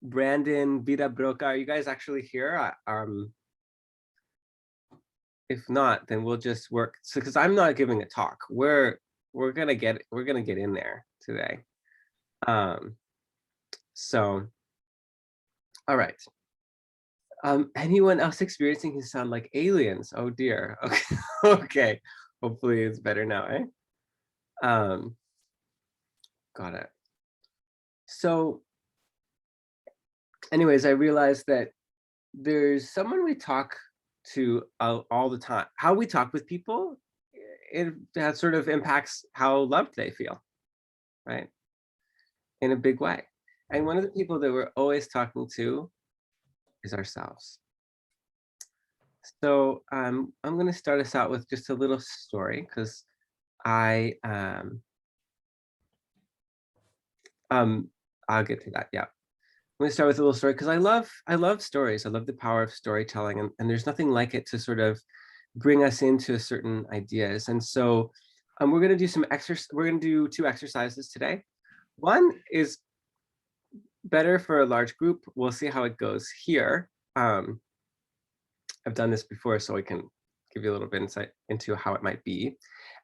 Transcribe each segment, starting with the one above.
Brandon, Vida Broca, are you guys actually here? If not, then we'll just work. So, because I'm not giving a talk, we're gonna get in there today. Um, so, all right. Anyone else experiencing who sound like aliens? Oh dear. Okay, okay. Hopefully it's better now, eh? Um, got it. So, anyways, I realized that there's someone we talk to all the time. How we talk with people, it that sort of impacts how loved they feel, right? In a big way. And one of the people that we're always talking to is ourselves. So I'm going to start us out with just a little story because I um I'll get to that. Yeah, I'm going to start with a little story because I love stories. I love the power of storytelling, and there's nothing like it to sort of bring us into certain ideas. And so we're going to do some exercise. We're going to do two exercises today. One is better for a large group. We'll see how it goes here. I've done this before, so I can give you a little bit insight into how it might be.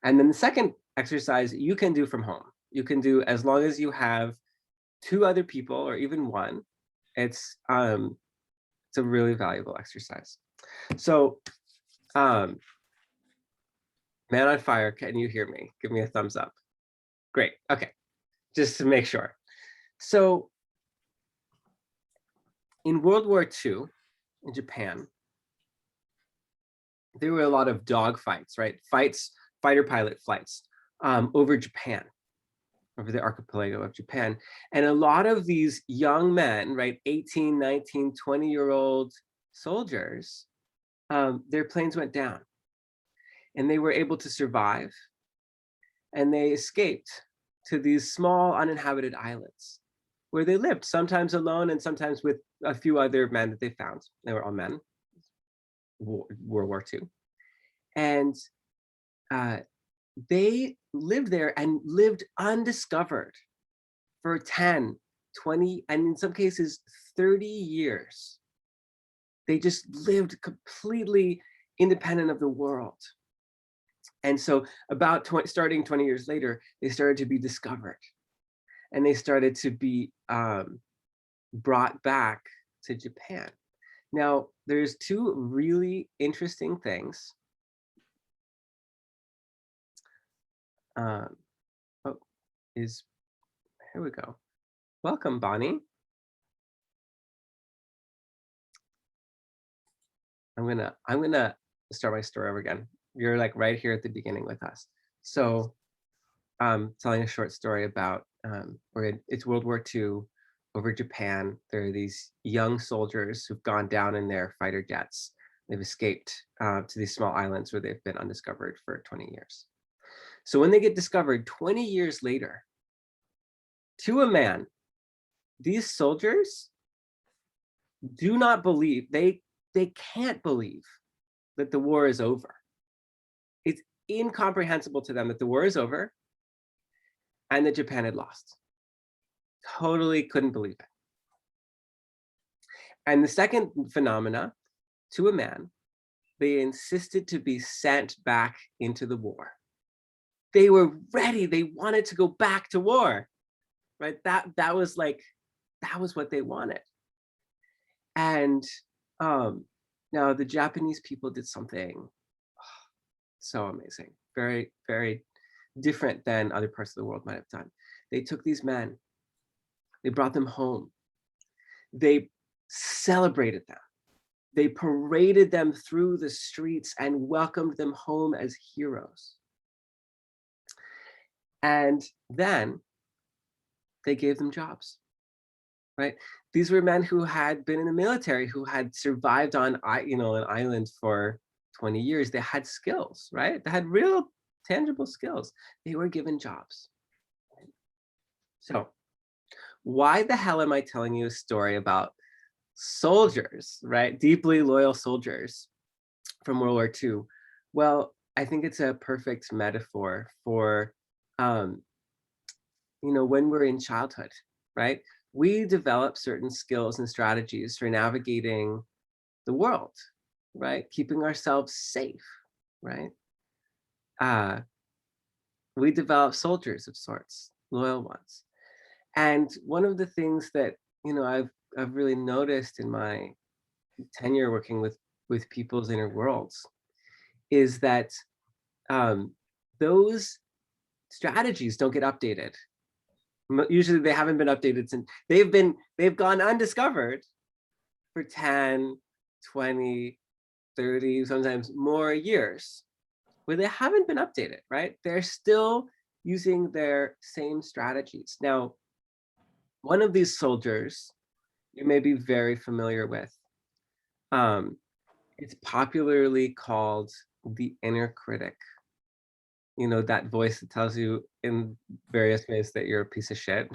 And then the second exercise you can do from home. You can do as long as you have two other people or even one. It's a really valuable exercise. So, um, man on fire, can you hear me? Give me a thumbs up. Great. Okay, just to make sure. So, in World War II, in Japan, there were a lot of dog fights, right? Fighter pilot flights over Japan, over the archipelago of Japan. And a lot of these young men, right, 18, 19, 20-year-old soldiers, their planes went down and they were able to survive, and they escaped to these small uninhabited islands where they lived, sometimes alone and sometimes with a few other men that they found. They were all men, World War II. And uh, they lived there and lived undiscovered for 10, 20, and in some cases 30 years. They just lived completely independent of the world. And so starting 20 years later, they started to be discovered, and they started to be brought back to Japan. Now, there's two really interesting things. Um, oh, here we go. Welcome, Bonnie. I'm gonna start my story over again. You're like right here at the beginning with us. So telling a short story about it's World War II over Japan. There are these young soldiers who've gone down in their fighter jets. They've escaped to these small islands where they've been undiscovered for 20 years. So when they get discovered 20 years later, to a man, these soldiers do not believe, they can't believe that the war is over. It's incomprehensible to them that the war is over and that Japan had lost. Totally couldn't believe it. And the second phenomena, to a man, they insisted to be sent back into the war. They were ready. They wanted to go back to war, right? That was what they wanted. And now the Japanese people did something so amazing, very, very different than other parts of the world might have done. They took these men, they brought them home, they celebrated them, they paraded them through the streets and welcomed them home as heroes. And then they gave them jobs, right? These were men who had been in the military, who had survived on an island for 20 years. They had skills, right? They had real tangible skills. They were given jobs. So why the hell am I telling you a story about soldiers, right? Deeply loyal soldiers from World War II? Well, I think it's a perfect metaphor for, when we're in childhood, right? we develop certain skills and strategies for navigating the world, right? Keeping ourselves safe, right? Uh, we develop soldiers of sorts, loyal ones. And one of the things that, I've really noticed in my tenure working with people's inner worlds is that um, those strategies don't get updated. Usually they haven't been updated since they've gone undiscovered for 10, 20, 30, sometimes more years, where they haven't been updated, right? They're still using their same strategies. Now, one of these soldiers you may be very familiar with. It's popularly called the inner critic. That voice that tells you in various ways that you're a piece of shit.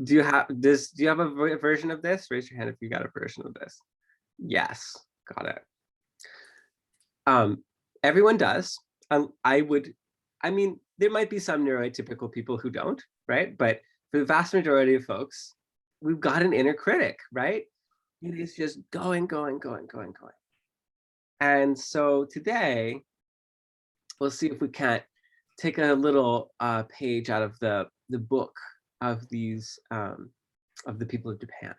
Do you have a version of this? Raise your hand if you got a version of this. Yes, got it. Everyone does. There might be some neurotypical people who don't, right? But for the vast majority of folks, we've got an inner critic, right? It is just going, going, going, going, going. And so today, we'll see if we can't take a little page out of the book of these of the people of Japan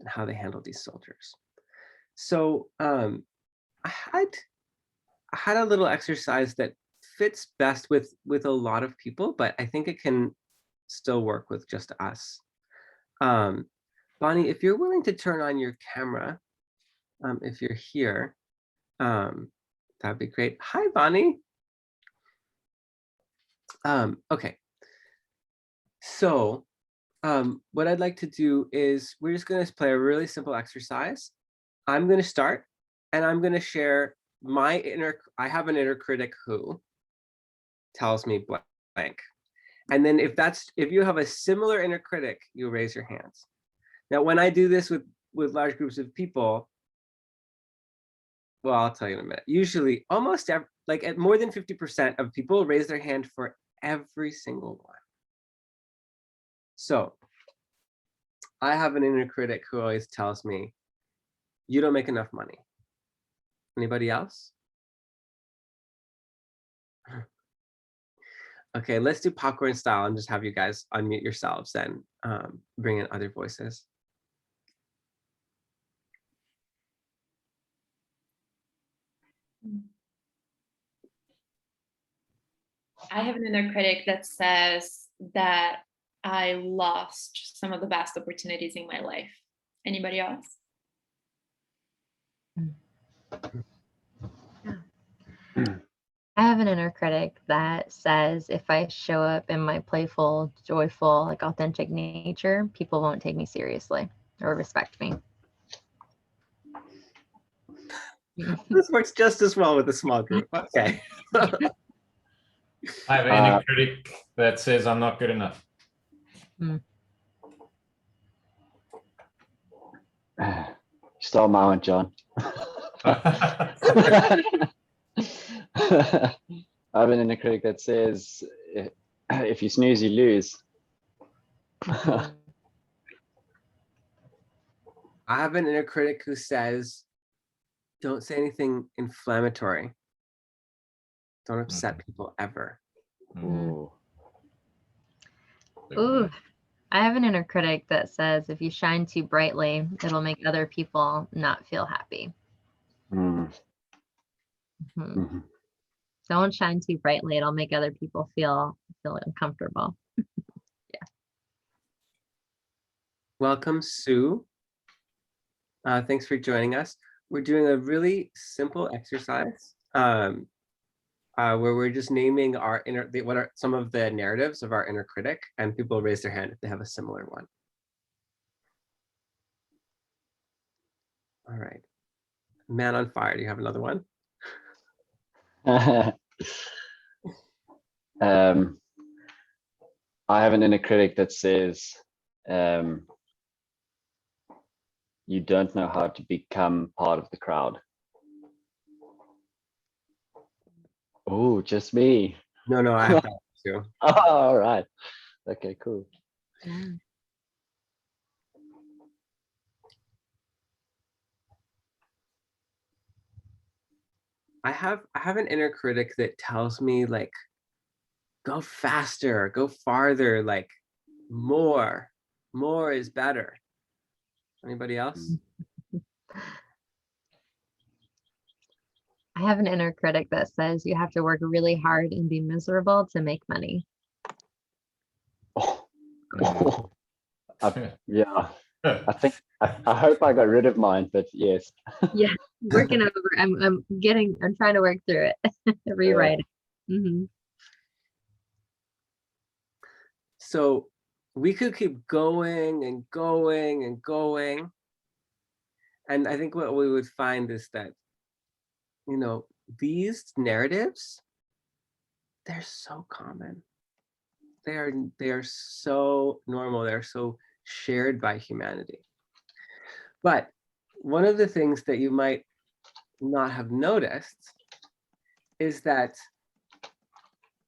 and how they handle these soldiers. So I had a little exercise that fits best with a lot of people, but I think it can still work with just us. Bonnie, if you're willing to turn on your camera, if you're here, that'd be great. Hi, Bonnie. Okay. So what I'd like to do is we're just going to play a really simple exercise. I'm going to start and I'm going to share I have an inner critic who tells me blank. And then if you have a similar inner critic, you raise your hands. Now, when I do this with large groups of people, well, I'll tell you in a minute. Usually, almost at more than 50% of people raise their hand for every single one. So I have an inner critic who always tells me, you don't make enough money. Anybody else? Okay, let's do popcorn style and just have you guys unmute yourselves and bring in other voices. I have an inner critic that says that I lost some of the best opportunities in my life. Anybody else? I have an inner critic that says if I show up in my playful, joyful, like authentic nature, people won't take me seriously or respect me. This works just as well with a small group. Okay. I have an inner critic that says I'm not good enough. Stole my one, John. I have an inner critic that says, if you snooze, you lose. I have an inner critic who says, don't say anything inflammatory. Don't upset people ever. Ooh. Ooh, I have an inner critic that says if you shine too brightly, it'll make other people not feel happy. Don't shine too brightly. It'll make other people feel uncomfortable. Yeah. Welcome, Sue. Thanks for joining us. We're doing a really simple exercise where we're just naming what are some of the narratives of our inner critic, and people raise their hand if they have a similar one. All right. Man on fire, do you have another one? I have an inner critic that says, you don't know how to become part of the crowd. Oh, just me. No, I have that too. Oh, all right. Okay, cool. I have an inner critic that tells me like, go faster, go farther, like more is better. Anybody else? I have an inner critic that says you have to work really hard and be miserable to make money. Oh, yeah. I think I hope I got rid of mine, but yes. Yeah, working over. I'm trying to work through it, rewrite it. Mm-hmm. So we could keep going and going and going. And I think what we would find is that, you know, these narratives, they're so common. They are so normal. They're so shared by humanity. But one of the things that you might not have noticed is that,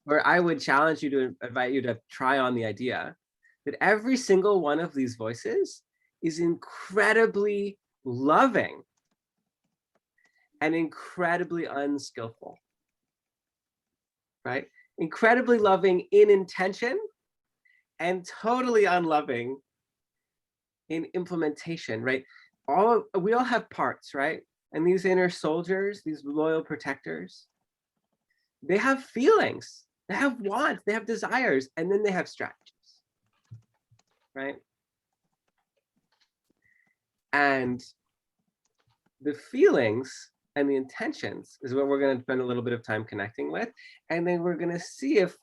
or I would challenge you to invite you to try on the idea that every single one of these voices is incredibly loving and incredibly unskillful, right? Incredibly loving in intention and totally unloving in implementation, right? We all have parts, right? And these inner soldiers, these loyal protectors, they have feelings, they have wants, they have desires, and then they have strategies, right? And the feelings and the intentions is what we're going to spend a little bit of time connecting with. And then we're going to see if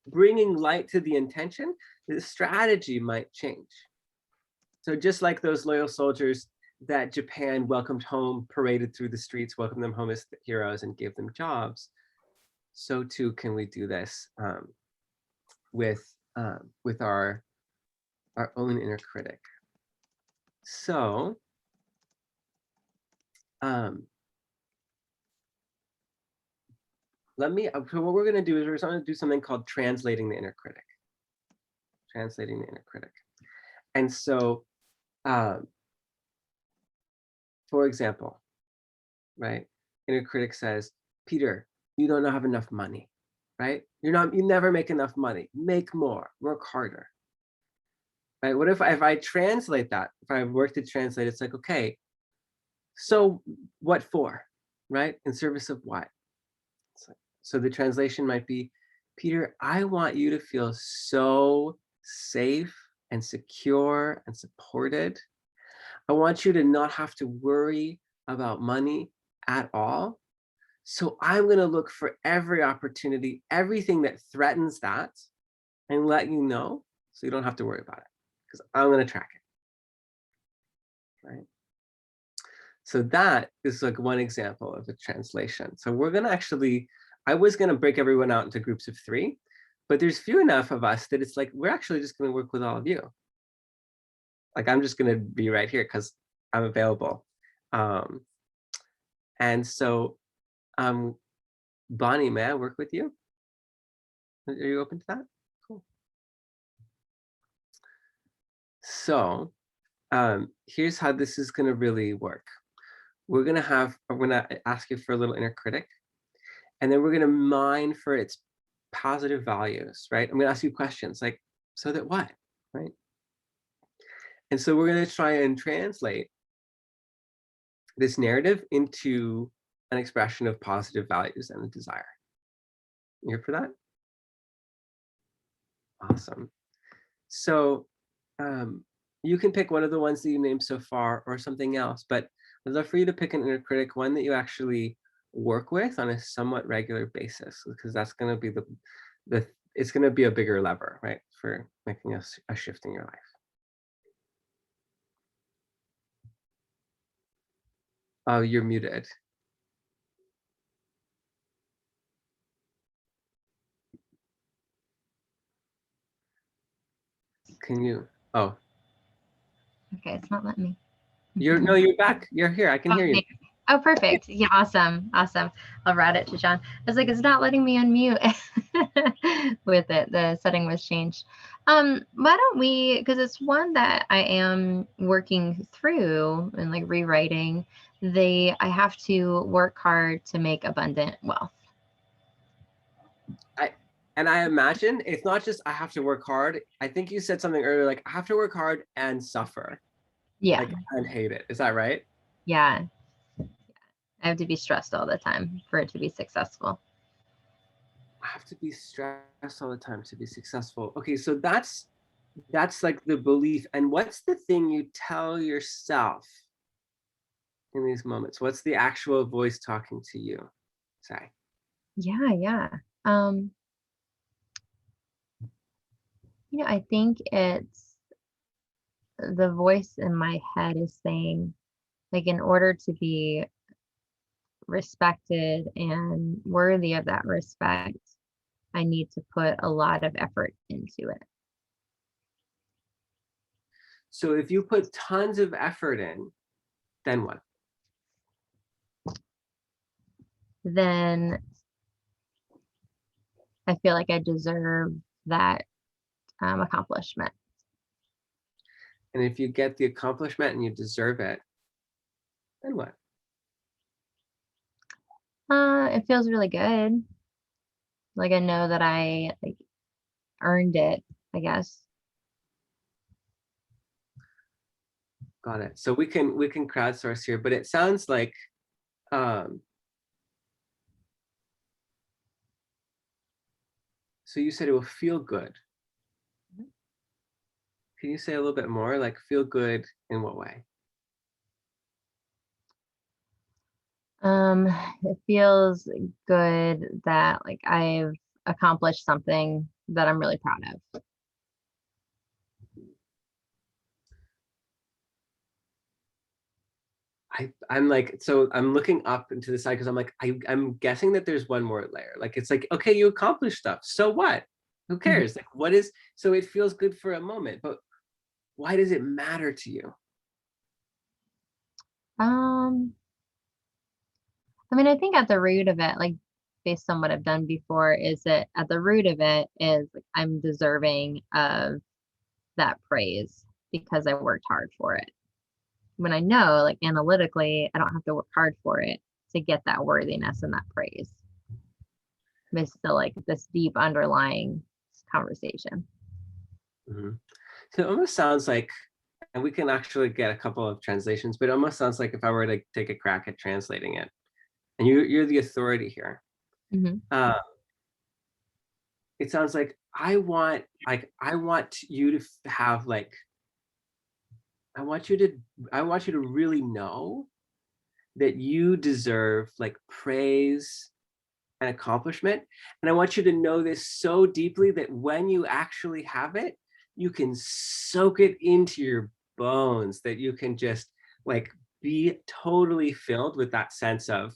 bringing light to the intention, the strategy might change. So just like those loyal soldiers that Japan welcomed home, paraded through the streets, welcomed them home as heroes and gave them jobs, so too can we do this with our own inner critic. So so what we're going to do is we're going to do something called translating the inner critic. Translating the inner critic. And so, for example, right, inner critic says, Peter, you don't have enough money, right? You never make enough money. Make more, work harder. Right? What if I translate that, if I work to translate, it's like, okay, so what for, right? In service of what? So the translation might be, Peter, I want you to feel so safe and secure and supported. I want you to not have to worry about money at all. So I'm going to look for every opportunity, everything that threatens that, and let you know so you don't have to worry about it, because I'm going to track it. Right? So that is like one example of a translation. So we're going to actually, I was going to break everyone out into groups of 3, but there's few enough of us that it's like, we're actually just going to work with all of you. Like, I'm just going to be right here because I'm available. And so, Bonnie, may I work with you? Are you open to that? Cool. So, here's how this is going to really work. I'm going to ask you for a little inner critic, and then we're going to mine for its positive values, right? I'm going to ask you questions like, so that what, right? And so we're going to try and translate this narrative into an expression of positive values and a desire. You here for that? Awesome. So you can pick one of the ones that you named so far or something else, but I'd love for you to pick an inner critic, one that you actually work with on a somewhat regular basis, because that's going to be it's going to be a bigger lever, right, for making a shift in your life. Oh, you're muted. Can you? Oh. Okay, it's not letting me. No, you're back. You're here. I can hear you. Oh, perfect. Yeah, awesome. I'll route it to John. I was like, it's not letting me unmute with it. The setting was changed. Why don't we, because it's one that I am working through and like rewriting, I have to work hard to make abundant wealth. And I imagine it's not just I have to work hard. I think you said something earlier, like I have to work hard and suffer, Yeah. like and hate it. Is that right? Yeah. I have to be stressed all the time for it to be successful. I have to be stressed all the time to be successful. Okay, so that's like the belief. And what's the thing you tell yourself in these moments? What's the actual voice talking to you? Say. Yeah. I think it's the voice in my head is saying, like, in order to be respected and worthy of that respect, I need to put a lot of effort into it. So if you put tons of effort in, then what? Then I feel like I deserve that accomplishment. And if you get the accomplishment and you deserve it, then what? It feels really good. Like I know that I earned it, I guess. Got it. So we can crowdsource here, but it sounds like so you said it will feel good. Can you say a little bit more? Like feel good in what way? It feels good that like I've accomplished something that I'm really proud of. I'm like, so I'm looking up into the side because I'm like, I'm guessing that there's one more layer. Like it's like, okay, you accomplished stuff. So what? Who cares? Like what is, so it feels good for a moment, but why does it matter to you? I mean, I think at the root of it, like based on what I've done before, is that at the root of it is like, I'm deserving of that praise because I worked hard for it. When I know, like analytically, I don't have to work hard for it to get that worthiness and that praise. But it's still like this deep underlying conversation. Mm-hmm. So it almost sounds like, and we can actually get a couple of translations, but it almost sounds like if I were to take a crack at translating it, and you're the authority here. Mm-hmm. It sounds like I want you to have like, I want you to really know that you deserve like praise and accomplishment. And I want you to know this so deeply that when you actually have it, you can soak it into your bones, that you can just like be totally filled with that sense of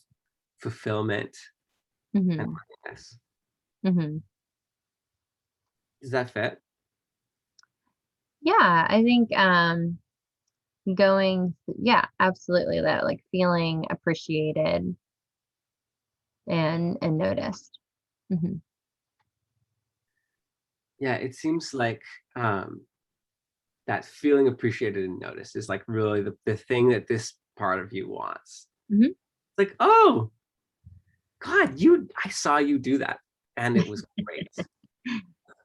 fulfillment and Mm-hmm. happiness. Mm-hmm. Does that fit? Yeah, I think yeah, absolutely, that like feeling appreciated and noticed. Mm-hmm. Yeah, it seems like that feeling appreciated and noticed is like really the thing that this part of you wants. Mm-hmm. It's like, oh, God, I saw you do that. And it was great.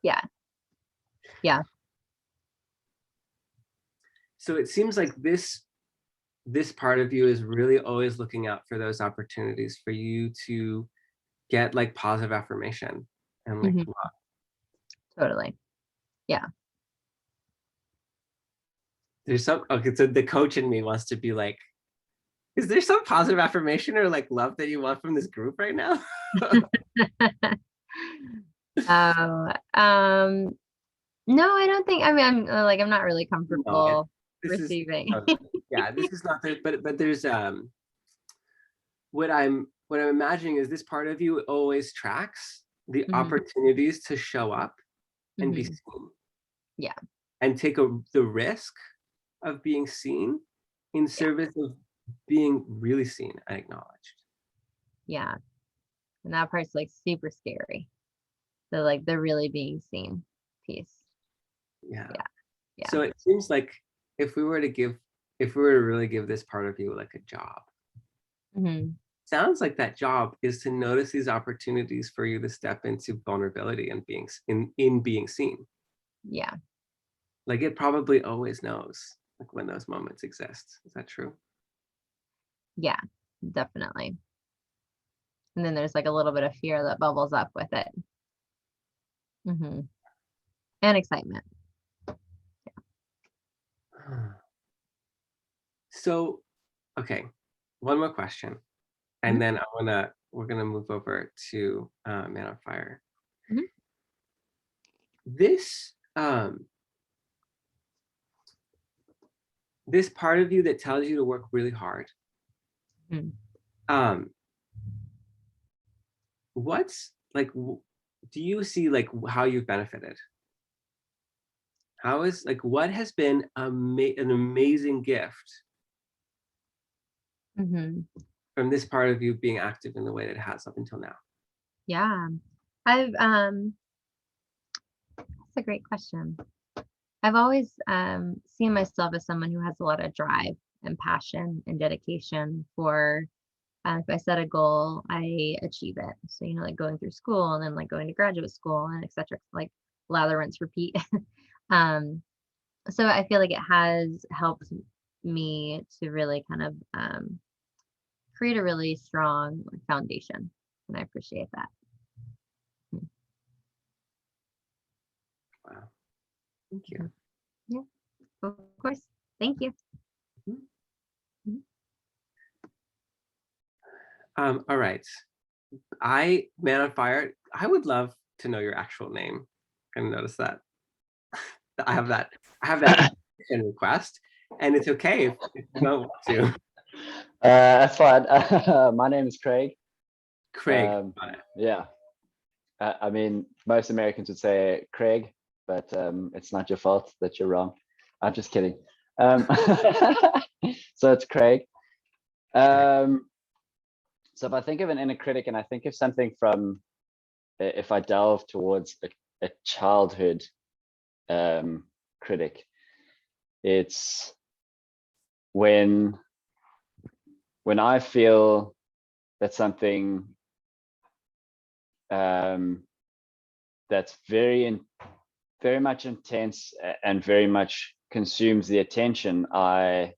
Yeah. Yeah. So it seems like this part of you is really always looking out for those opportunities for you to get like positive affirmation and like Mm-hmm. love. Totally. Yeah. There's some, okay, so the coach in me wants to be like, is there some positive affirmation or like love that you want from this group right now? Oh, no, I don't think, I mean, I'm not really comfortable This is receiving. yeah, this is not there, but there's what I'm imagining is this part of you always tracks the Mhm. opportunities to show up and be Mhm. seen. Yeah. And take the risk of being seen in service of being really seen and acknowledged. Yeah. And that part's like super scary. So like the really being seen piece. Yeah. Yeah. So it seems like if we were to really give this part of you like a job, Mhm. Sounds like that job is to notice these opportunities for you to step into vulnerability and in being seen. Yeah. Like it probably always knows like when those moments exist. Is that true? Yeah, definitely. And then there's like a little bit of fear that bubbles up with it. Hmm. And excitement. So, okay, one more question, and Mhm. then we're gonna move over to Man on Fire. Mhm. This this part of you that tells you to work really hard. Mm. Um, what's like? Do you see like how you've benefited? How is like what has been an amazing gift Mhm. from this part of you being active in the way that it has up until now? Yeah. I've That's a great question. I've always seen myself as someone who has a lot of drive and passion and dedication for if I set a goal, I achieve it. So, like going through school and then like going to graduate school and et cetera, like lather, rinse, repeat. um, so I feel like it has helped me to really kind of create a really strong foundation. And I appreciate that. Wow, thank you. Yeah, of course. Thank you. All right. Man on Fire, I would love to know your actual name. I notice that. I have that. I have that request, and it's okay if you don't want to. That's fine. My name is Craig. Craig. Yeah. I mean, most Americans would say Craig, but it's not your fault that you're wrong. I'm just kidding. So it's Craig. So if I think of an inner critic and I think of something from, if I delve towards a childhood critic, it's when I feel that something that's very much intense and very much consumes the attention, I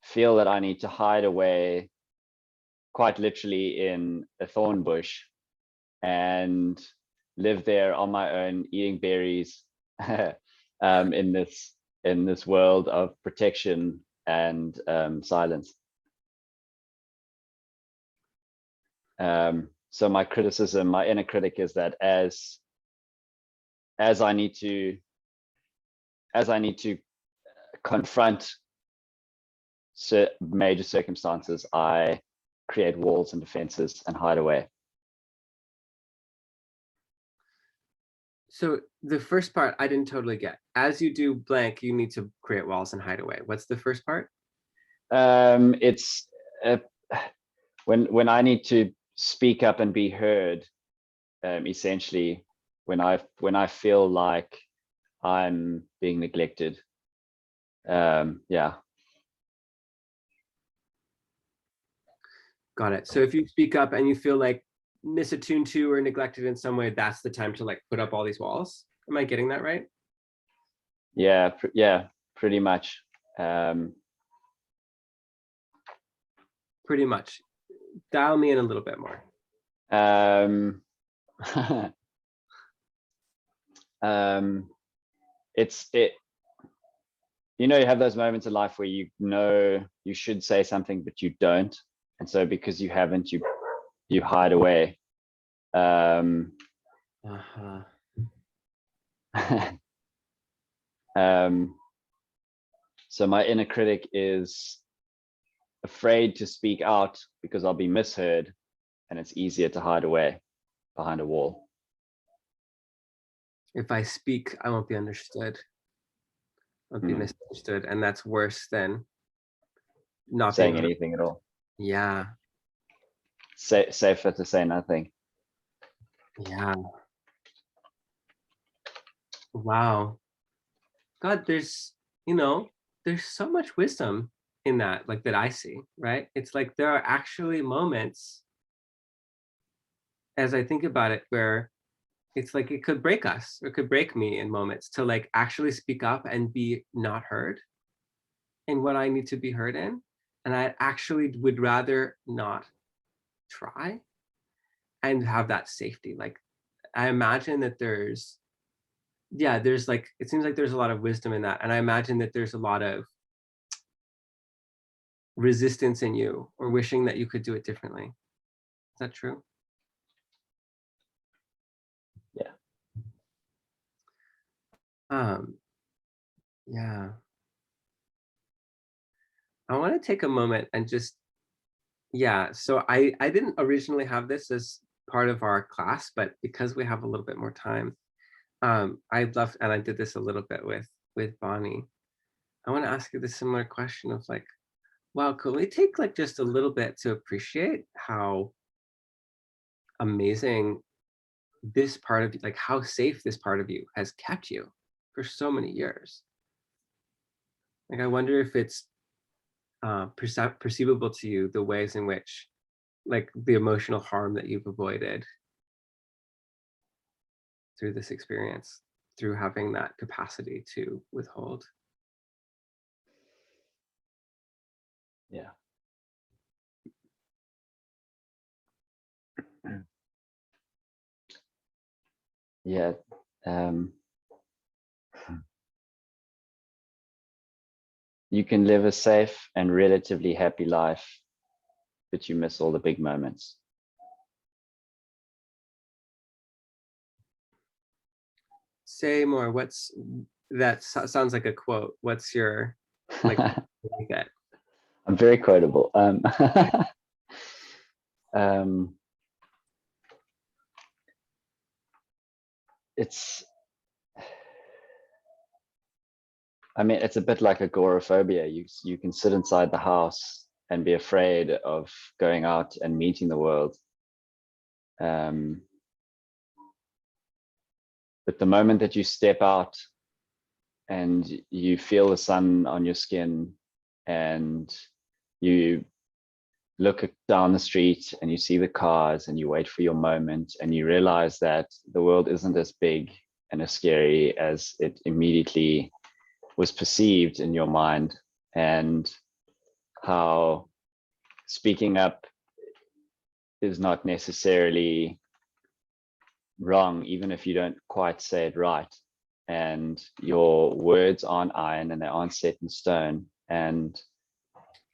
feel that I need to hide away, quite literally in a thorn bush, and live there on my own, eating berries, in this world of protection and silence. So my criticism, my inner critic, is that as I need to confront major circumstances, I create walls and defenses and hide away. So the first part I didn't totally get. As you do blank, you need to create walls and hide away. What's the first part? It's when I need to speak up and be heard. Essentially, when I feel like I'm being neglected. Yeah. Got it. So if you speak up and you feel like misattuned to or neglected in some way, that's the time to like put up all these walls. Am I getting that right? Yeah. Yeah. Pretty much. Pretty much. Dial me in a little bit more. It's you have those moments in life where you should say something but you don't, and so because you haven't, you hide away. So my inner critic is afraid to speak out because I'll be misheard, and it's easier to hide away behind a wall. If I speak, I won't be understood. I'll be misunderstood, and that's worse than not saying being anything at all. Yeah. Safer to say nothing. Yeah. Wow. God, there's so much wisdom in that, like that I see, right? It's like there are actually moments, as I think about it, where it's like it could break us, or it could break me in moments to like actually speak up and be not heard in what I need to be heard in. And I actually would rather not try and have that safety. Like I imagine that there's like, it seems like there's a lot of wisdom in that. And I imagine that there's a lot of resistance in you, or wishing that you could do it differently. Is that true? Yeah. Yeah. I want to take a moment and just, yeah, so I didn't originally have this as part of our class, but because we have a little bit more time, I'd love, and I did this a little bit with Bonnie. I want to ask you the similar question of like, wow, could we take like just a little bit to appreciate how amazing this part of, like how safe this part of you has kept you for so many years? Like, I wonder if it's perceivable to you, the ways in which, like the emotional harm that you've avoided through this experience, through having that capacity to withhold. Yeah. Yeah. You can live a safe and relatively happy life, but you miss all the big moments. Say more. What's that? Sounds like a quote. What's your, like, that? I'm very quotable. It's, I mean, it's a bit like agoraphobia. You can sit inside the house and be afraid of going out and meeting the world. But the moment that you step out and you feel the sun on your skin, and you look down the street and you see the cars and you wait for your moment, and you realize that the world isn't as big and as scary as it immediately was perceived in your mind, and how speaking up is not necessarily wrong, even if you don't quite say it right, and your words aren't iron and they aren't set in stone, and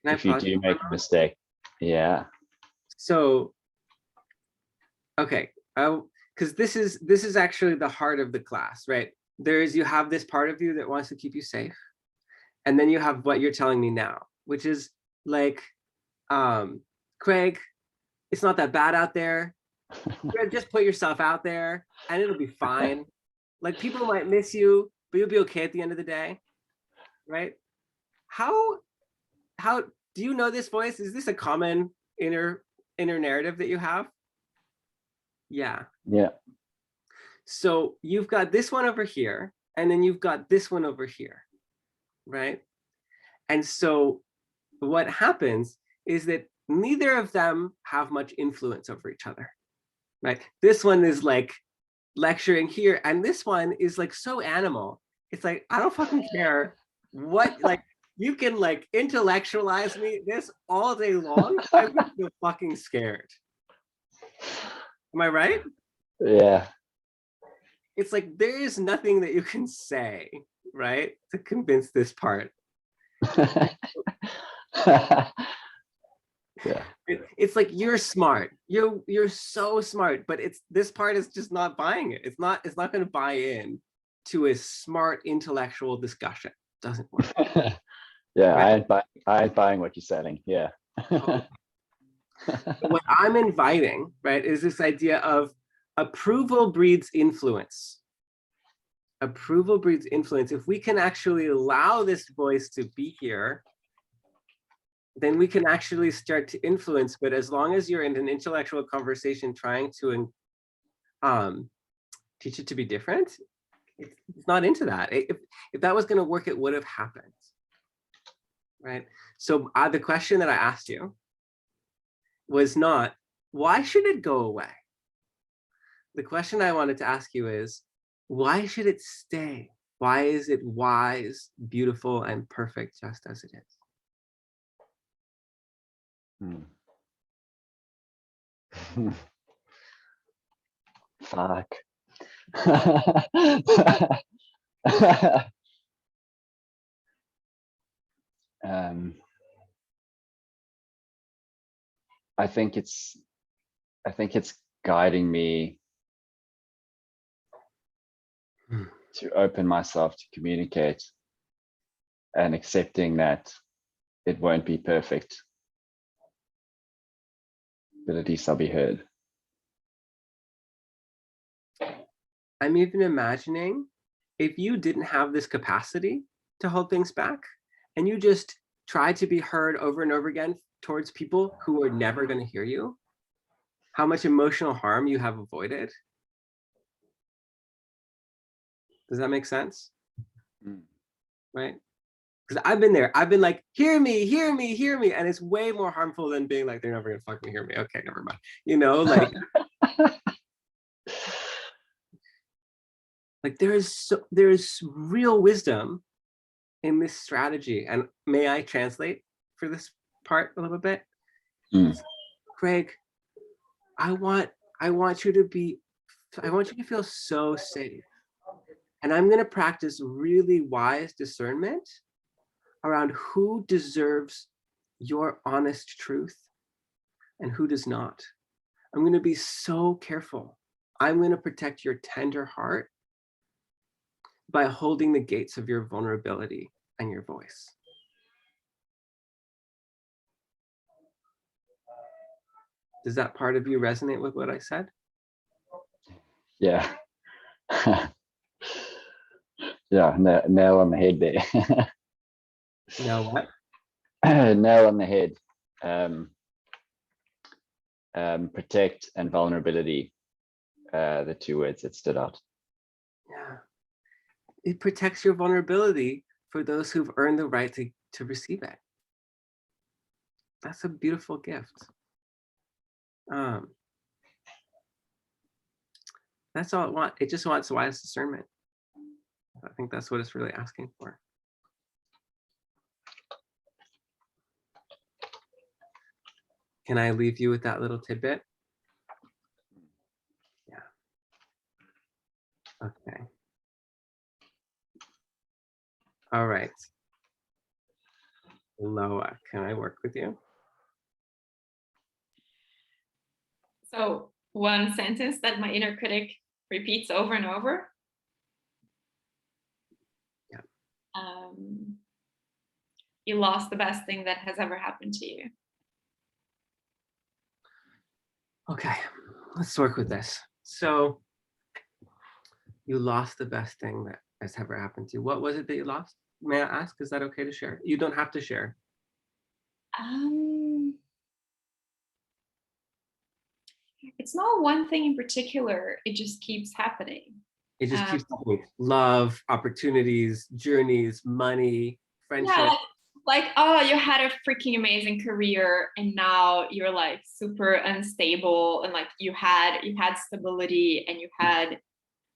Can I if you pause do you for a make a moment? mistake, yeah. So, okay, because this is actually the heart of the class, right? You have this part of you that wants to keep you safe, and then you have what you're telling me now, which is like, Craig, it's not that bad out there. Just put yourself out there and it'll be fine. Like, people might miss you, but you'll be okay at the end of the day, right? How do you know this voice? Is this a common inner narrative that you have? Yeah. Yeah. So you've got this one over here, and then you've got this one over here, right? And so what happens is that neither of them have much influence over each other, right? This one is like lecturing here, and this one is like so animal. It's like, I don't fucking care what, like, you can like intellectualize me this all day long. I would feel fucking scared. Am I right? Yeah. It's like there is nothing that you can say, right, to convince this part. Yeah. It's like, you're smart. You're so smart, but this part is just not buying it. It's not going to buy in to a smart intellectual discussion. It doesn't work. Yeah, Right? I ain't buying what you're selling. Yeah. What I'm inviting, right, is this idea of approval breeds influence. Approval breeds influence. If we can actually allow this voice to be here, then we can actually start to influence. But as long as you're in an intellectual conversation trying to teach it to be different, it's not into that. If that was going to work, it would have happened. right? So the question that I asked you was not, why should it go away? The question I wanted to ask you is, why should it stay? Why is it wise, beautiful, and perfect just as it is? Fuck. I think it's guiding me to open myself to communicate and accepting that it won't be perfect, but at least I'll be heard. I'm even imagining if you didn't have this capacity to hold things back and you just tried to be heard over and over again towards people who are never going to hear you, how much emotional harm you have avoided. Does that make sense? Right? Because I've been there. I've been like, hear me, hear me, hear me. And it's way more harmful than being like, they're never going to fucking hear me. Okay, never mind. You know, like, like there is real wisdom in this strategy. And may I translate for this part a little bit? Craig, I want you to feel so safe. And I'm going to practice really wise discernment around who deserves your honest truth and who does not. I'm going to be so careful. I'm going to protect your tender heart by holding the gates of your vulnerability and your voice. Does that part of you resonate with what I said? Yeah. Yeah, nail on the head there. Now what? Nail on the head. Protect and vulnerability, the two words that stood out. Yeah. It protects your vulnerability for those who've earned the right to receive it. That's a beautiful gift. That's all it wants. It just wants wise discernment. I think that's what it's really asking for. Can I leave you with that little tidbit? Yeah. Okay. All right. Eloah, can I work with you? So one sentence that my inner critic repeats over and over. Yeah. You lost the best thing that has ever happened to you. Okay, let's work with this. So you lost the best thing that has ever happened to you. What was it that you lost? May I ask? Is that okay to share? You don't have to share. It's not one thing in particular. It just keeps happening. It just keeps happening. Love, opportunities, journeys, money, friendship. Yeah, like, oh, you had a freaking amazing career and now you're like super unstable, and like you had stability and you had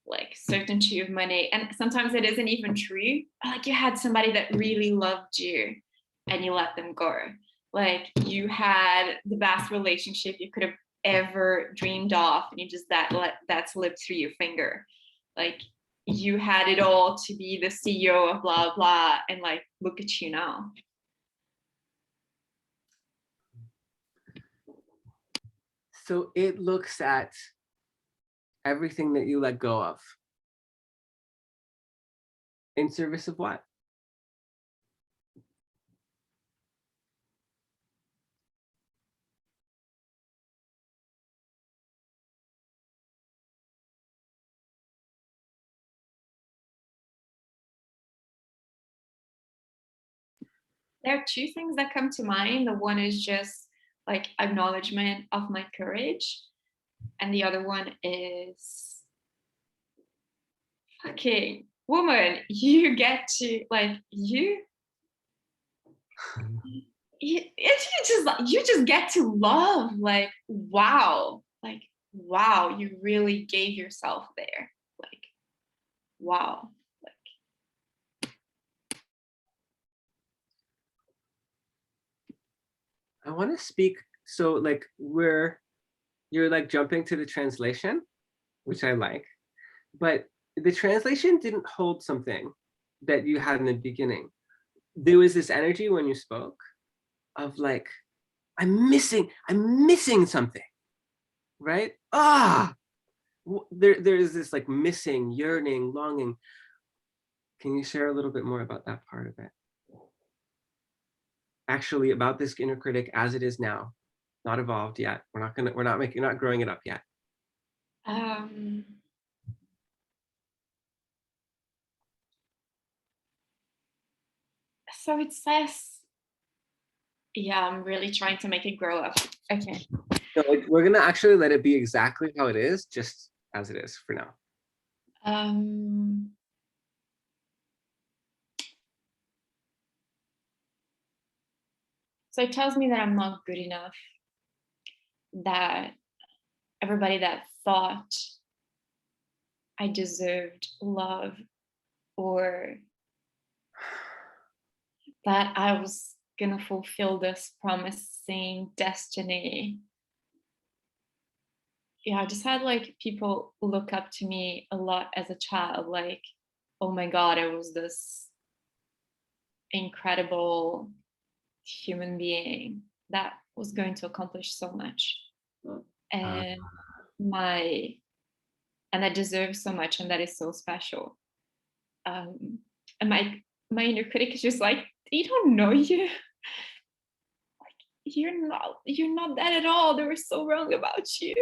like certainty of money, and sometimes it isn't even true. Like you had somebody that really loved you and you let them go. Like you had the best relationship you could have ever dreamed of and you just let that slip through your finger. Like you had it all to be the CEO of blah blah, and like look at you now. So it looks at everything that you let go of in service of what? There are two things that come to mind. The one is just like acknowledgement of my courage, and the other one is, fucking woman, you get to like you you just get to love, like, wow, you really gave yourself there, like, wow. I want to speak. So like you're like jumping to the translation, which I like, but the translation didn't hold something that you had in the beginning. There was this energy when you spoke of like, I'm missing something, right? There's this like missing, yearning, longing. Can you share a little bit more about that part of it? Actually, about this inner critic as it is now, not evolved yet. We're not growing it up yet. So it says, yeah, I'm really trying to make it grow up. Okay. So we're gonna actually let it be exactly how it is, just as it is for now. So it tells me that I'm not good enough, that everybody that thought I deserved love, or that I was gonna fulfill this promising destiny. Yeah, I just had like people look up to me a lot as a child, like, oh my God, I was this incredible human being that was going to accomplish so much. And I deserve so much, and that is so special. And my inner critic is just like, they don't know you. Like, you're not that at all. They were so wrong about you.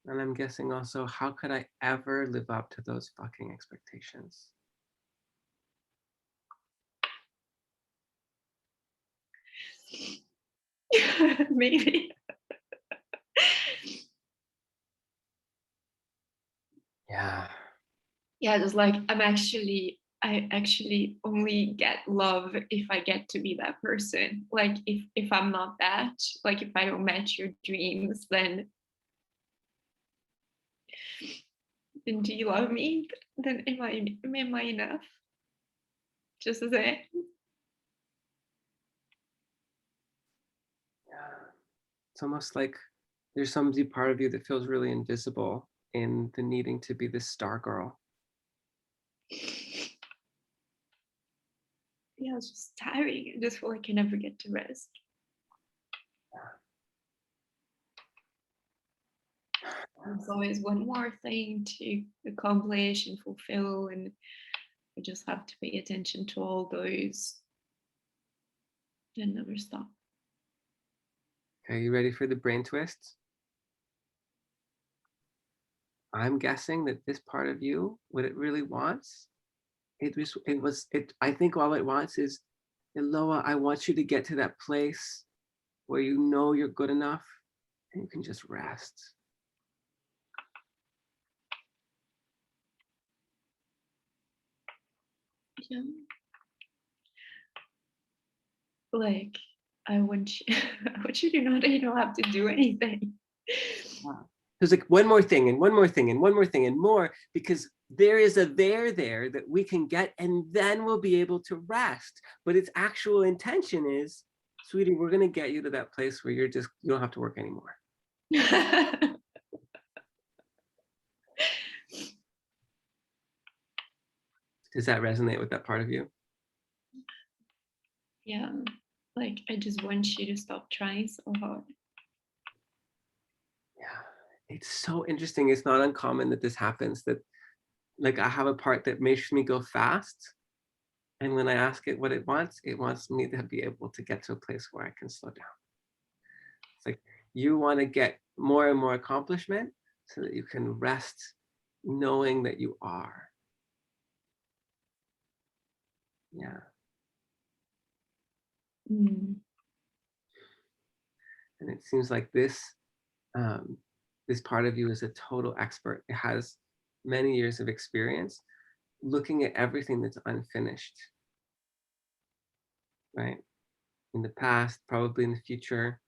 And I'm guessing also, how could I ever live up to those fucking expectations? Maybe. Yeah. Yeah, just like I actually only get love if I get to be that person. Like if I'm not that, like if I don't match your dreams, then do you love me? Then am I enough? Just as it. Yeah. It's almost like there's some deep part of you that feels really invisible in the needing to be this star girl. Yeah, it's just tiring. I just feel like I never get to rest. There's always one more thing to accomplish and fulfill, and I just have to pay attention to all those and never stop. Okay, you ready for the brain twist? I'm guessing that this part of you, what it really wants, I think all it wants is, Eloah, I want you to get to that place where you know you're good enough and you can just rest. Yeah. Like, I want you, I want you to know that you don't have to do anything. There's like one more thing and one more thing and one more thing and more, because there is a there that we can get, and then we'll be able to rest. But its actual intention is, sweetie, we're gonna get you to that place where you don't have to work anymore. Does that resonate with that part of you? Yeah, like I just want you to stop trying so hard. Yeah, it's so interesting. It's not uncommon that this happens, that like I have a part that makes me go fast, and when I ask it what it wants me to be able to get to a place where I can slow down. It's like you want to get more and more accomplishment so that you can rest knowing that you are. Yeah. And it seems like this part of you is a total expert. It has many years of experience, looking at everything that's unfinished, right? In the past, probably in the future.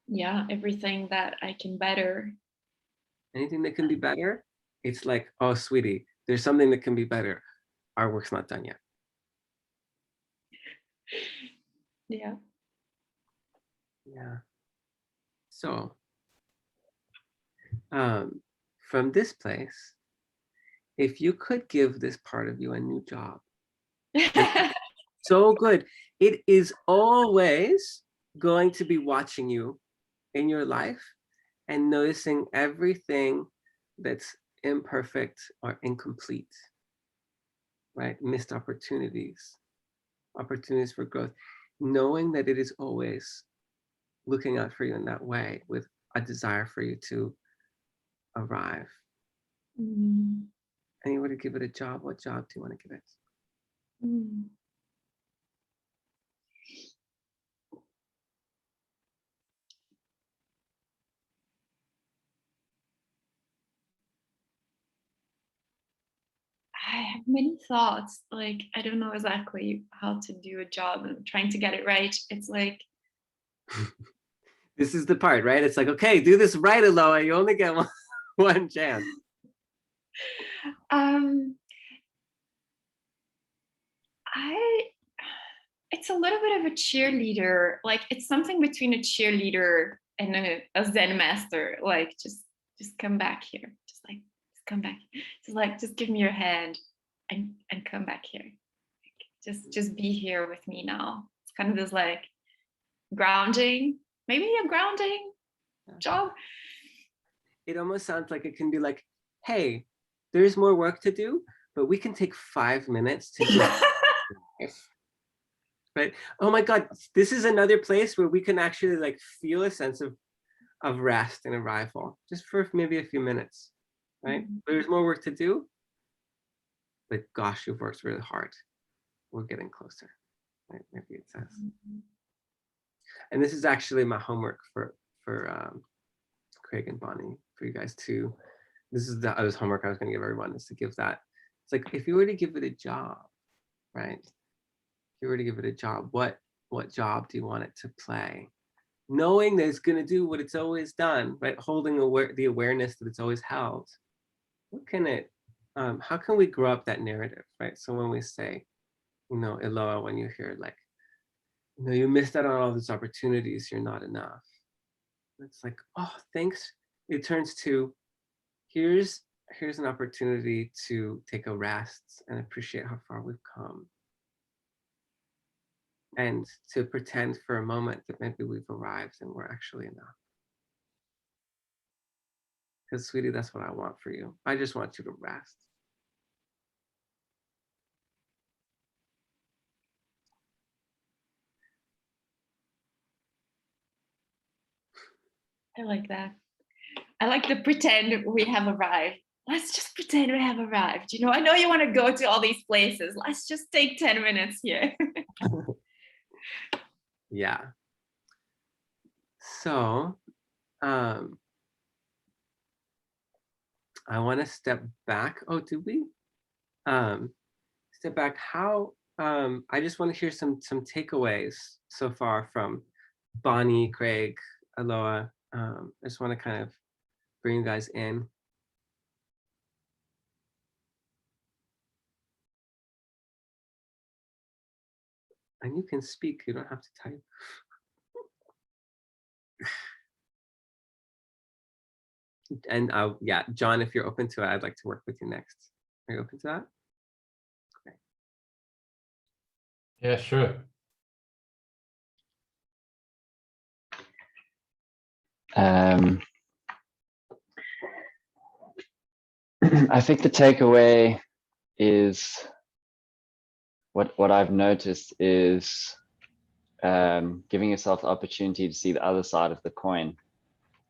Yeah, everything that I can better. Anything that can be better, it's like, oh, sweetie, there's something that can be better. Our work's not done yet. Yeah. Yeah. So, from this place, if you could give this part of you a new job, so good. It is always going to be watching you in your life and noticing everything that's imperfect or incomplete, right? Missed opportunities, opportunities for growth, knowing that it is always looking out for you in that way with a desire for you to arrive. Mm. And you were to give it a job, what job do you want to give it? Mm. I have many thoughts. Like, I don't know exactly how to do a job and trying to get it right. It's like, This is the part, right? It's like, okay, do this right, Eloah. You only get one chance. it's a little bit of a cheerleader. Like, it's something between a cheerleader and a Zen master. Like, just come back here. Just come back. Just give me your hand and come back here. Like, just be here with me now. It's kind of this like grounding, maybe a grounding job. It almost sounds like it can be like, hey, there's more work to do, but we can take 5 minutes to just right? Oh my God, this is another place where we can actually like feel a sense of rest and arrival, just for maybe a few minutes, right? Mm-hmm. There's more work to do, but gosh, you've worked really hard. We're getting closer, right? Maybe it says. Mm-hmm. And this is actually my homework for Craig and Bonnie, for you guys too. This is the other homework I was going to give everyone, is to give that. It's like, if you were to give it a job, right? If you were to give it a job, what job do you want it to play? Knowing that it's going to do what it's always done, right? Holding the awareness that it's always held. What can it, how can we grow up that narrative, right? So when we say, you know, Eloah, when you hear like, you know, you missed out on all these opportunities, you're not enough. It's like, oh, thanks. It turns to, here's an opportunity to take a rest and appreciate how far we've come. And to pretend for a moment that maybe we've arrived and we're actually enough. Because sweetie, that's what I want for you. I just want you to rest. I like that. I like the pretend we have arrived. Let's just pretend we have arrived. You know, I know you want to go to all these places. Let's just take 10 minutes here. Yeah. So, I want to step back. Oh, do we? Step back. How? I just want to hear some takeaways so far from Bonnie, Craig, Eloah. I just want to kind of bring you guys in. And you can speak. You don't have to type. And yeah, John, if you're open to it, I'd like to work with you next. Are you open to that? Okay. Yeah, sure. I think the takeaway is what I've noticed is giving yourself the opportunity to see the other side of the coin.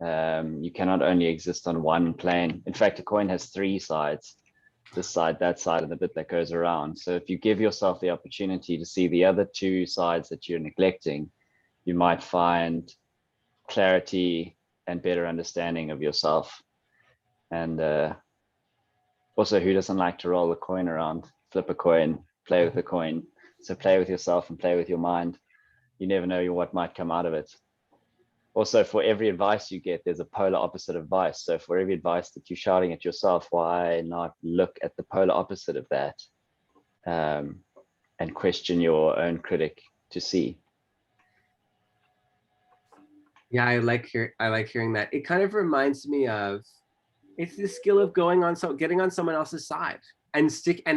You cannot only exist on one plane. In fact, a coin has 3 sides: this side, that side, and the bit that goes around. So if you give yourself the opportunity to see the other 2 sides that you're neglecting, you might find clarity and better understanding of yourself. And Also, who doesn't like to roll a coin around, flip a coin, play with a coin? So play with yourself and play with your mind. You never know what might come out of it. Also, for every advice you get, there's a polar opposite advice. So for every advice that you're shouting at yourself, why not look at the polar opposite of that, and question your own critic to see? Yeah, I like hearing that. It kind of reminds me of, it's the skill of getting on someone else's side and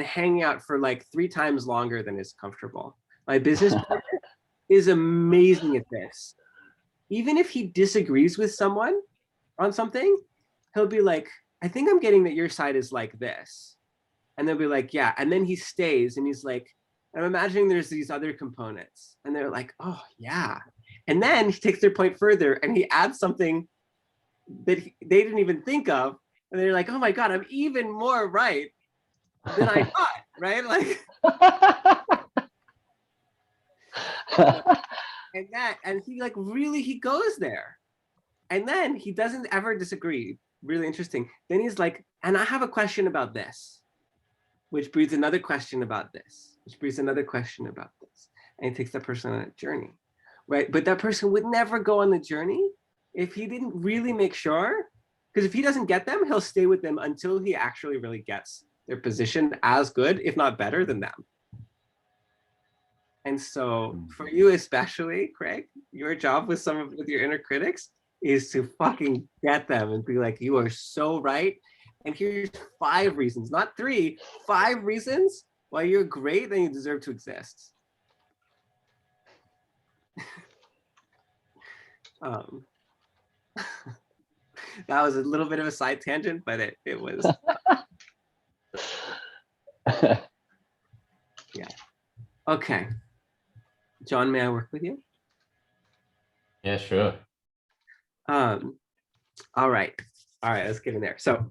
hanging out for like 3 times longer than is comfortable. My business partner is amazing at this. Even if he disagrees with someone on something, he'll be like, I think I'm getting that your side is like this. And they'll be like, yeah. And then he stays and he's like, I'm imagining there's these other components. And they're like, oh, yeah. And then he takes their point further and he adds something that they didn't even think of. And they're like, oh my God, I'm even more right than I thought, right? Like, and he like really, he goes there. And then he doesn't ever disagree. Really interesting. Then he's like, and I have a question about this, which breeds another question about this, which breeds another question about this. And he takes that person on a journey, right? But that person would never go on the journey if he didn't really make sure, because if he doesn't get them, he'll stay with them until he actually really gets their position as good, if not better than them. And so for you especially, Craig, your job with your inner critics is to fucking get them and be like, you are so right. And here's 5 reasons, not 3, 5 reasons why you're great and you deserve to exist. That was a little bit of a side tangent, but it was. Yeah. Okay. John, may I work with you? Yeah, sure. All right, let's get in there. So,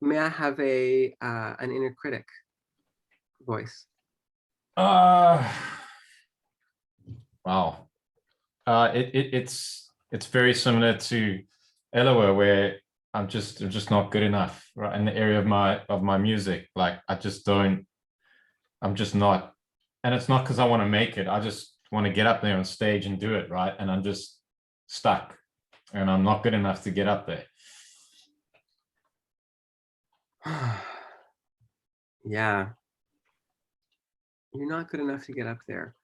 may I have an inner critic voice? Wow. It's very similar to Eloah, where I'm just not good enough, right? In the area of my music, like I'm just not, and it's not because I want to make it. I just want to get up there on stage and do it, right? And I'm just stuck, and I'm not good enough to get up there. Yeah, you're not good enough to get up there.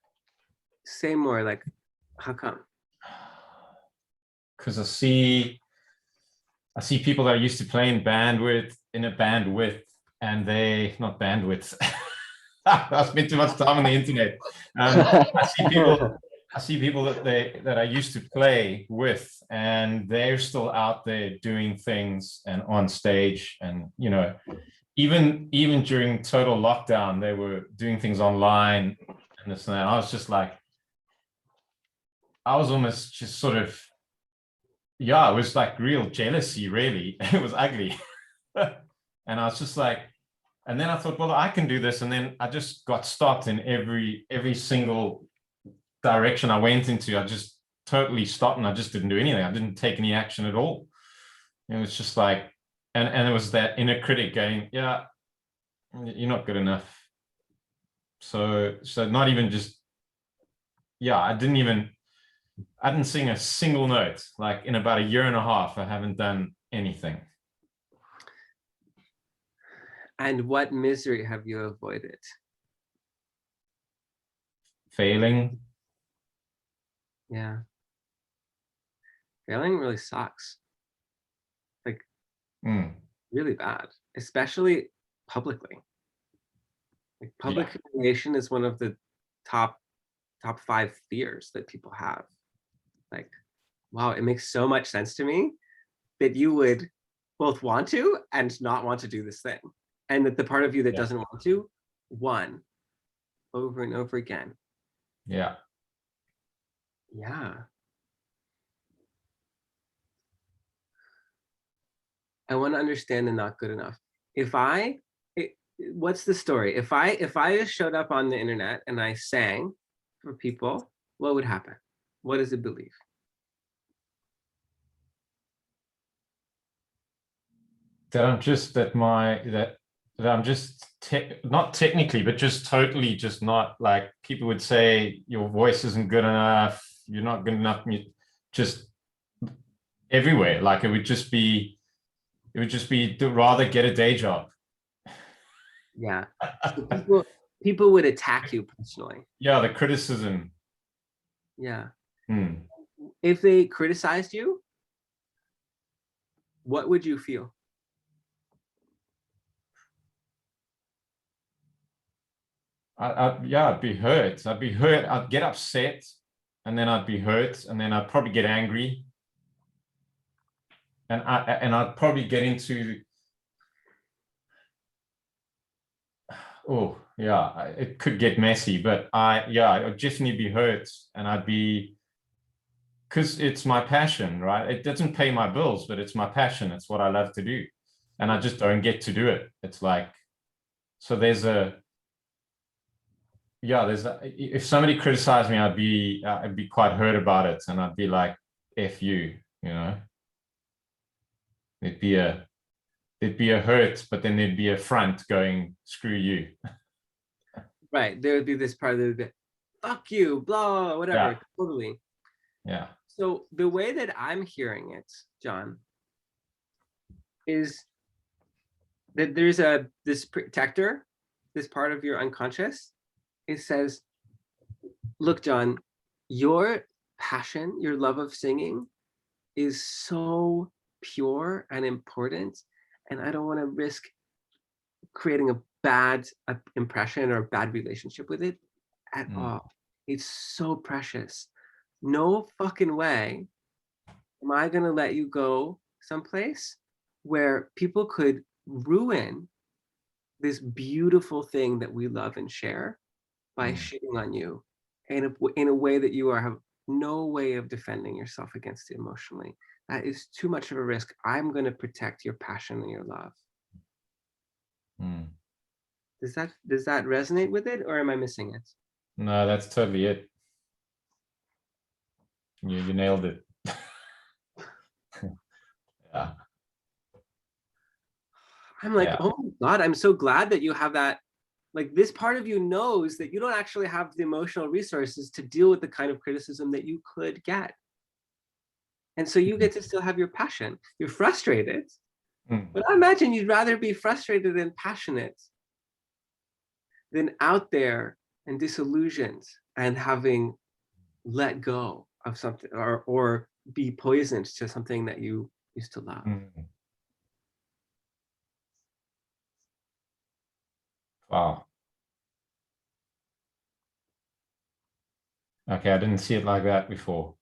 Say more, like, how come? Because I see people that I used to play in a band with, and they not bandwidth. I spent too much time on the internet. I see people that I used to play with, and they're still out there doing things and on stage, and you know, even during total lockdown, they were doing things online and this and that. I was just like, I was almost just sort of, yeah, it was like real jealousy, really. It was ugly. And I was just like, and then I thought, well, I can do this. And then I just got stopped in every single direction I went into. I just totally stopped and I just didn't do anything. I didn't take any action at all. It was just like, and it was that inner critic going, yeah, you're not good enough. So not even just, yeah, I didn't sing a single note. Like in about 1.5 years, I haven't done anything. And what misery have you avoided? Failing. Yeah. Failing really sucks. Like, really bad, especially publicly. Like public humiliation is one of the top 5 fears that people have. Like, wow, it makes so much sense to me that you would both want to and not want to do this thing. And that the part of you that doesn't want to won over and over again. Yeah. Yeah. I want to understand the not good enough. What's the story? If I showed up on the internet and I sang for people, what would happen? What does it believe? that I'm just that my that I'm just not technically, but just totally just not like people would say your voice isn't good enough, you're not good enough, just everywhere. Like it would just be to rather get a day job. Yeah. So people would attack you personally. Yeah, the criticism. Yeah. Hmm. If they criticized you, what would you feel? I'd be hurt. I'd be hurt. I'd get upset, and then I'd be hurt, and then I'd probably get angry, and I'd probably get into, oh yeah, it could get messy, but I'd definitely be hurt, and I'd be, because it's my passion, right? It doesn't pay my bills, but it's my passion. It's what I love to do, and I just don't get to do it. It's like, so there's if somebody criticized me, I'd be quite hurt about it, and I'd be like, F you, you know. There'd be a hurt, but then there'd be a front going, screw you. Right. There would be this part of the fuck you, blah, whatever. Yeah. Totally. Yeah. So the way that I'm hearing it, John, is that there's this protector, this part of your unconscious. It says, look, John, your passion, your love of singing is so pure and important, and I don't want to risk creating a bad impression or a bad relationship with it at all. It's so precious. No fucking way am I going to let you go someplace where people could ruin this beautiful thing that we love and share by shitting on you in a way that you have no way of defending yourself against it emotionally. That is too much of a risk. I'm going to protect your passion and your love. Does that resonate with it, or am I missing it? No, that's totally it. You nailed it. Yeah. I'm like, Yeah. oh my God, I'm so glad that you have that. Like, this part of you knows that you don't actually have the emotional resources to deal with the kind of criticism that you could get. And so you get to still have your passion. You're frustrated, but I imagine you'd rather be frustrated and passionate than out there and disillusioned and having let go of something, or be poisoned to something that you used to love. Wow. Okay, I didn't see it like that before.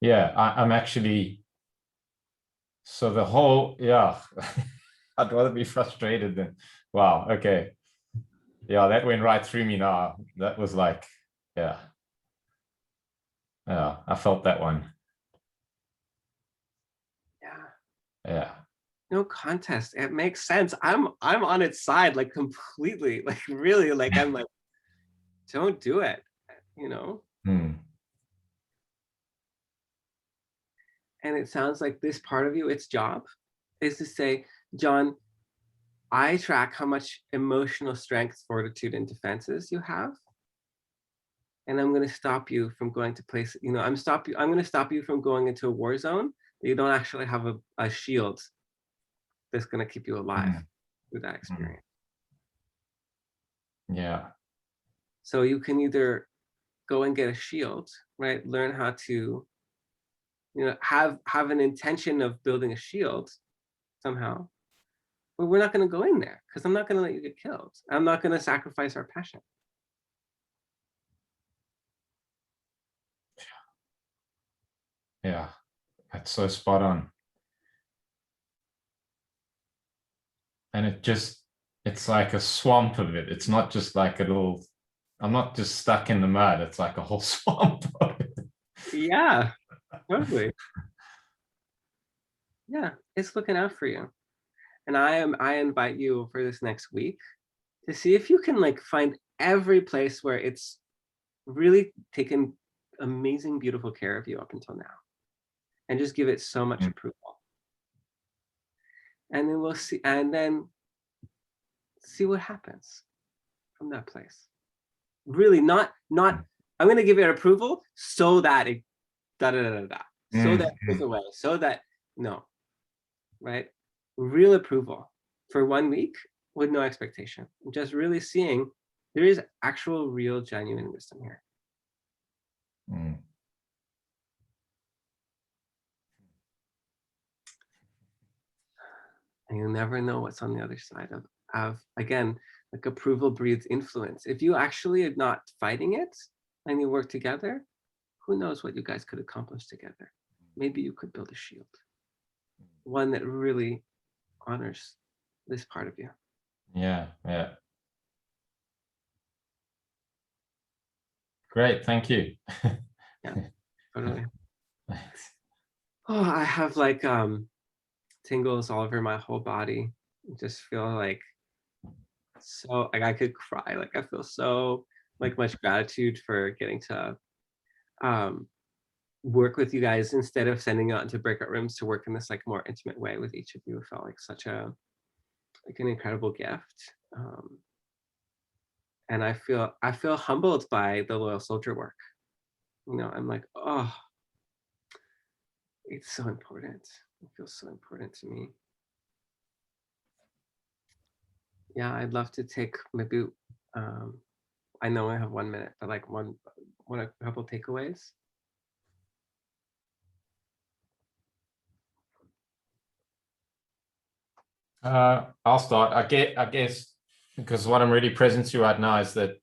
Yeah, I'm actually, so the whole, yeah, I'd rather be frustrated than, wow, okay. Yeah, that went right through me now. That was like, yeah. Yeah, I felt that one. Yeah. No contest. It makes sense. I'm on its side, like, completely, like, really, like, I'm like, don't do it, you know? And it sounds like this part of you, its job is to say, John, I track how much emotional strength, fortitude, and defenses you have. And I'm going to stop you from going to places, I'm going to stop you from going into a war zone that you don't actually have a shield that's going to keep you alive through that experience. Yeah. So you can either go and get a shield, right? Learn how to, have an intention of building a shield somehow. But we're not going to go in there because I'm not going to let you get killed. I'm not going to sacrifice our passion. Yeah, that's so spot on. And it's like a swamp of it. It's not just like a little, I'm not just stuck in the mud. It's like a whole swamp of it. Yeah, totally. Yeah, it's looking out for you. And I invite you for this next week to see if you can, like, find every place where it's really taken amazing, beautiful care of you up until now, and just give it so much approval. and then we'll see, and then see what happens from that place. Really, not I'm going to give it approval so that it so that it goes away, so that no, right? Real approval for 1 week with no expectation, just really seeing there is actual, real, genuine wisdom here. Mm. And you'll never know what's on the other side of again, like approval breeds influence. If you actually are not fighting it and you work together, who knows what you guys could accomplish together. Maybe you could build a shield, one that really honors this part of you. Yeah, yeah. Great, thank you. Yeah, totally. Oh, I have like tingles all over my whole body. I just feel like so like I could cry. Like I feel so like much gratitude for getting to work with you guys instead of sending out into breakout rooms to work in this like more intimate way with each of you. It felt like such a like an incredible gift. And I feel humbled by the loyal soldier work. You know, I'm like, oh, it's so important. It feels so important to me. Yeah, I'd love to take maybe I know I have 1 minute, but like a couple takeaways. I'll start. I guess because what I'm really present to right now is that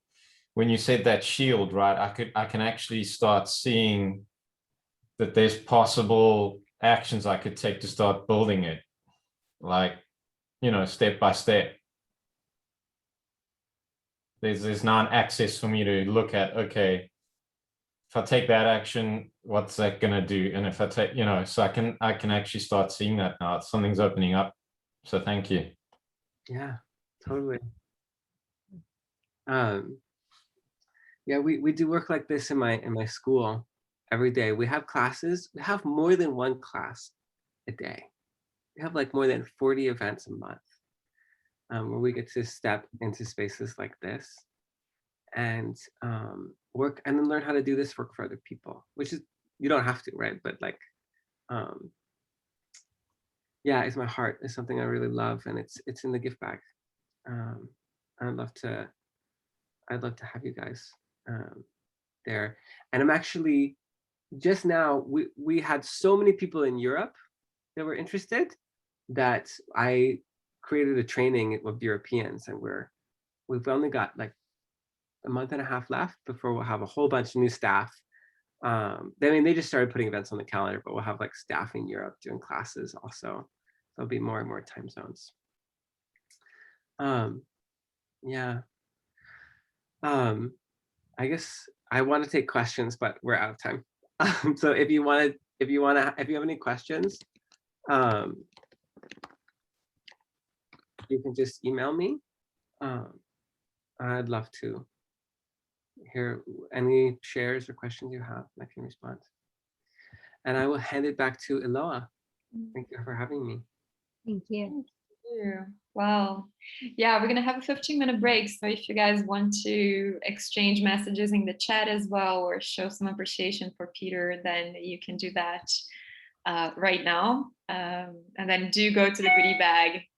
when you said that shield, right, I can actually start seeing that there's possible actions I could take to start building it, like, you know, step by step. There's now an access for me to look at, okay, if I take that action, what's that gonna do? And if I take, you know, so I can actually start seeing that now. Something's opening up. So thank you. Yeah, totally. Yeah, we do work like this in my school every day. We have classes. We have more than one class a day. We have like more than 40 events a month, where we get to step into spaces like this and work and then learn how to do this work for other people, which is, you don't have to, right? But like, yeah, it's my heart. It's something I really love, and it's in the gift bag. I'd love to have you guys there. And I'm actually just now we had so many people in Europe that were interested that I created a training with Europeans, and we've only got like a month and a half left before we'll have a whole bunch of new staff. I mean, they just started putting events on the calendar, but we'll have like staff in Europe doing classes also. There'll be more and more time zones. Yeah. I guess I want to take questions, but we're out of time. So if you have any questions, you can just email me. I'd love to hear any shares or questions you have, and I can respond. And I will hand it back to Eloah. Thank you for having me. Thank you. Wow. Yeah, we're gonna have a 15-minute break. So if you guys want to exchange messages in the chat as well, or show some appreciation for Peter, then you can do that right now. And then do go to the goodie bag.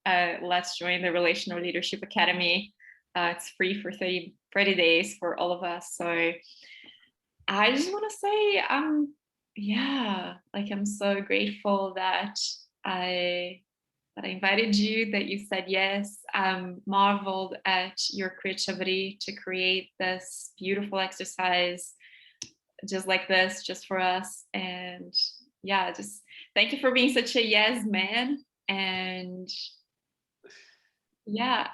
Let's join the Relational Leadership Academy. It's free for 30 days for all of us. So I just want to say, I'm so grateful that I invited you, that you said yes. I'm marveled at your creativity to create this beautiful exercise just like this, just for us. And yeah, just thank you for being such a yes man. And yeah,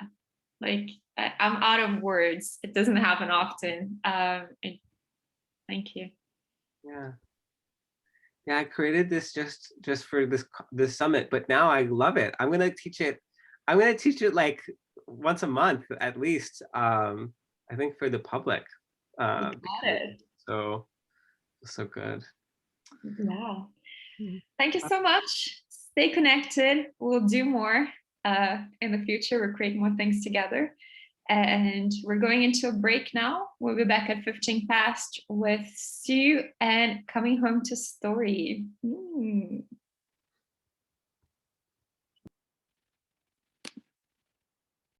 like I'm out of words. It doesn't happen often. And thank you. Yeah. Yeah, I created this just for this summit, but now I love it. I'm gonna teach it. I'm gonna teach it like once a month at least. I think for the public. Got it. So good. Yeah. Thank you so much. stay connected. We'll do more in the future. We'll create more things together. And we're going into a break now. We'll be back at 15 past with Sue and Coming Home to Story.